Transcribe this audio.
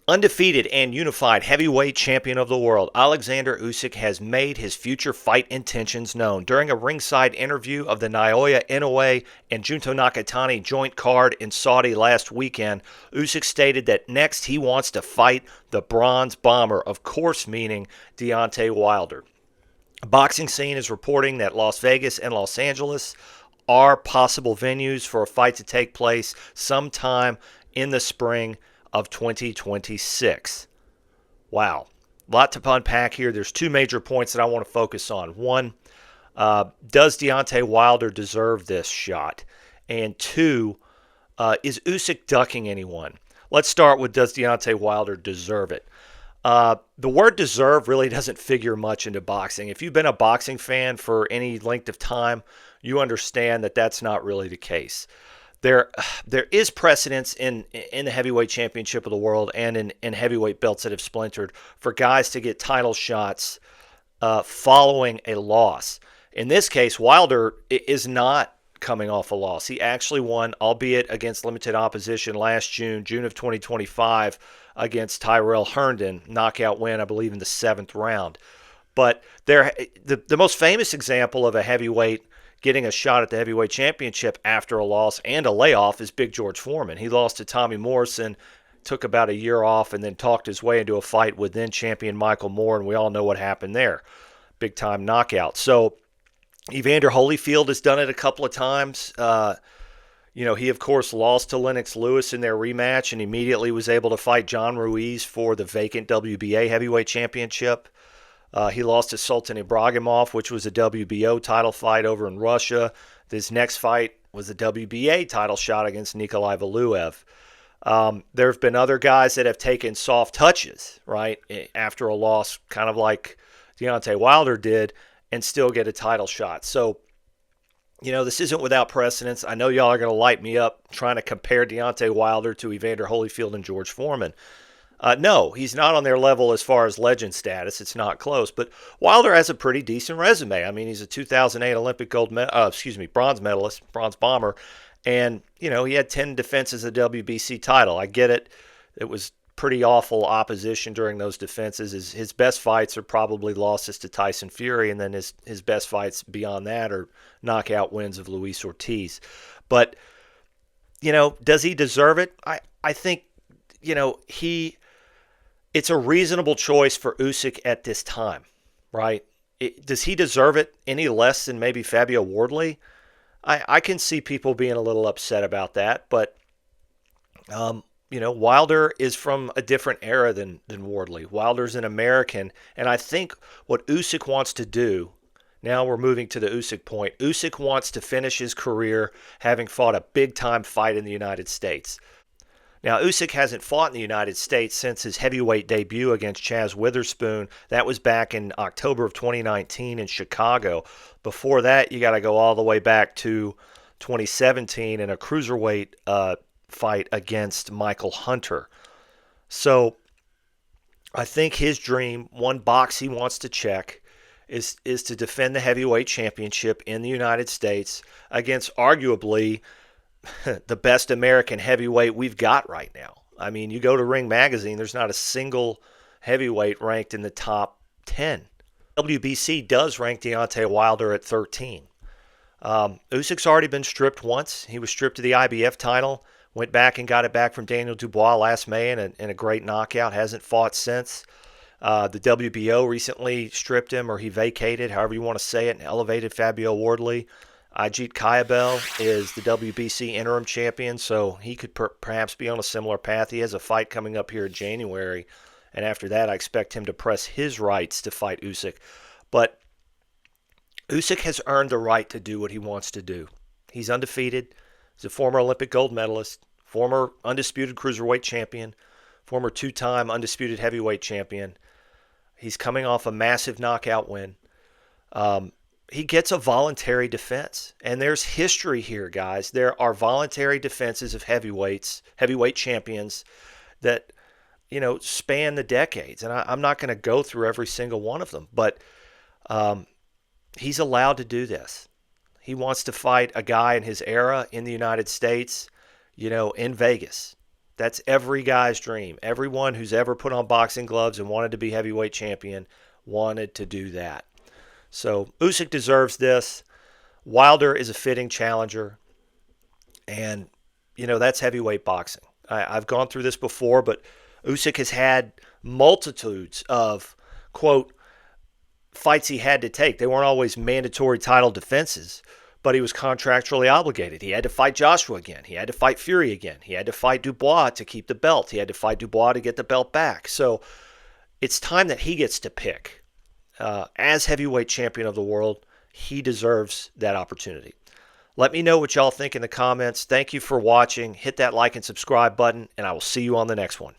Undefeated and unified heavyweight champion of the world, Oleksandr Usyk has made his future fight intentions known. During a ringside interview of the Naoya Inoue and Junto Nakatani joint card in Saudi last weekend, Usyk stated that next he wants to fight the Bronze Bomber, of course meaning Deontay Wilder. The boxing scene is reporting that Las Vegas and Los Angeles are possible venues for a fight to take place sometime in the spring of 2026. Wow. A lot to unpack here. There's two major points that I want to focus on. One, does Deontay Wilder deserve this shot? And two, is Usyk ducking anyone? Let's start with, does Deontay Wilder deserve it? The word deserve really doesn't figure much into boxing. If you've been a boxing fan for any length of time, you understand that that's not really the case. There is precedence in the heavyweight championship of the world and in heavyweight belts that have splintered for guys to get title shots following a loss. In this case, Wilder is not coming off a loss. He actually won, albeit against limited opposition, last June of 2025 against Tyrell Herndon. Knockout win, I believe, in the 7th round. But the most famous example of a heavyweight getting a shot at the heavyweight championship after a loss and a layoff is Big George Foreman. He lost to Tommy Morrison, took about a year off, and then talked his way into a fight with then champion Michael Moore, and we all know what happened there. Big time knockout. So Evander Holyfield has done it a couple of times. He, of course, lost to Lennox Lewis in their rematch and immediately was able to fight John Ruiz for the vacant WBA heavyweight championship. He lost to Sultan Ibragimov, which was a WBO title fight over in Russia. This next fight was a WBA title shot against Nikolai Valuev. There have been other guys that have taken soft touches, right, after a loss, kind of like Deontay Wilder did, and still get a title shot. So, this isn't without precedence. I know y'all are going to light me up trying to compare Deontay Wilder to Evander Holyfield and George Foreman. No, he's not on their level as far as legend status. It's not close. But Wilder has a pretty decent resume. I mean, he's a 2008 Olympic bronze medalist, bronze bomber. And, he had 10 defenses of the WBC title. I get it. It was pretty awful opposition during those defenses. His best fights are probably losses to Tyson Fury, and then his best fights beyond that are knockout wins of Luis Ortiz. But, does he deserve it? I think, it's a reasonable choice for Usyk at this time, right? Does he deserve it any less than maybe Fabio Wardley? I can see people being a little upset about that, but Wilder is from a different era than Wardley. Wilder's an American, and I think what Usyk wants to do, now we're moving to the Usyk point, Usyk wants to finish his career having fought a big-time fight in the United States. Now, Usyk hasn't fought in the United States since his heavyweight debut against Chaz Witherspoon. That was back in October of 2019 in Chicago. Before that, you got to go all the way back to 2017 in a cruiserweight fight against Michael Hunter. So I think his dream, one box he wants to check, is to defend the heavyweight championship in the United States against arguably the best American heavyweight we've got right now. I mean, you go to Ring Magazine, there's not a single heavyweight ranked in the top 10. WBC does rank Deontay Wilder at 13. Usyk's already been stripped once. He was stripped of the IBF title, went back and got it back from Daniel Dubois last May in a great knockout, hasn't fought since. The WBO recently stripped him, or he vacated, however you want to say it, and elevated Fabio Wardley. Ajit Kayabel is the WBC interim champion, so he could perhaps be on a similar path. He has a fight coming up here in January, and after that I expect him to press his rights to fight Usyk. But Usyk has earned the right to do what he wants to do. He's undefeated. He's a former Olympic gold medalist, former undisputed cruiserweight champion, former two-time undisputed heavyweight champion. He's coming off a massive knockout win. He gets a voluntary defense. And there's history here, guys. There are voluntary defenses of heavyweight champions that, span the decades. And I'm not going to go through every single one of them. But he's allowed to do this. He wants to fight a guy in his era in the United States, in Vegas. That's every guy's dream. Everyone who's ever put on boxing gloves and wanted to be heavyweight champion wanted to do that. So Usyk deserves this. Wilder is a fitting challenger. And, that's heavyweight boxing. I've gone through this before, but Usyk has had multitudes of, quote, fights he had to take. They weren't always mandatory title defenses, but he was contractually obligated. He had to fight Joshua again. He had to fight Fury again. He had to fight Dubois to keep the belt. He had to fight Dubois to get the belt back. So it's time that he gets to pick. As heavyweight champion of the world, he deserves that opportunity. Let me know what y'all think in the comments. Thank you for watching. Hit that like and subscribe button, and I will see you on the next one.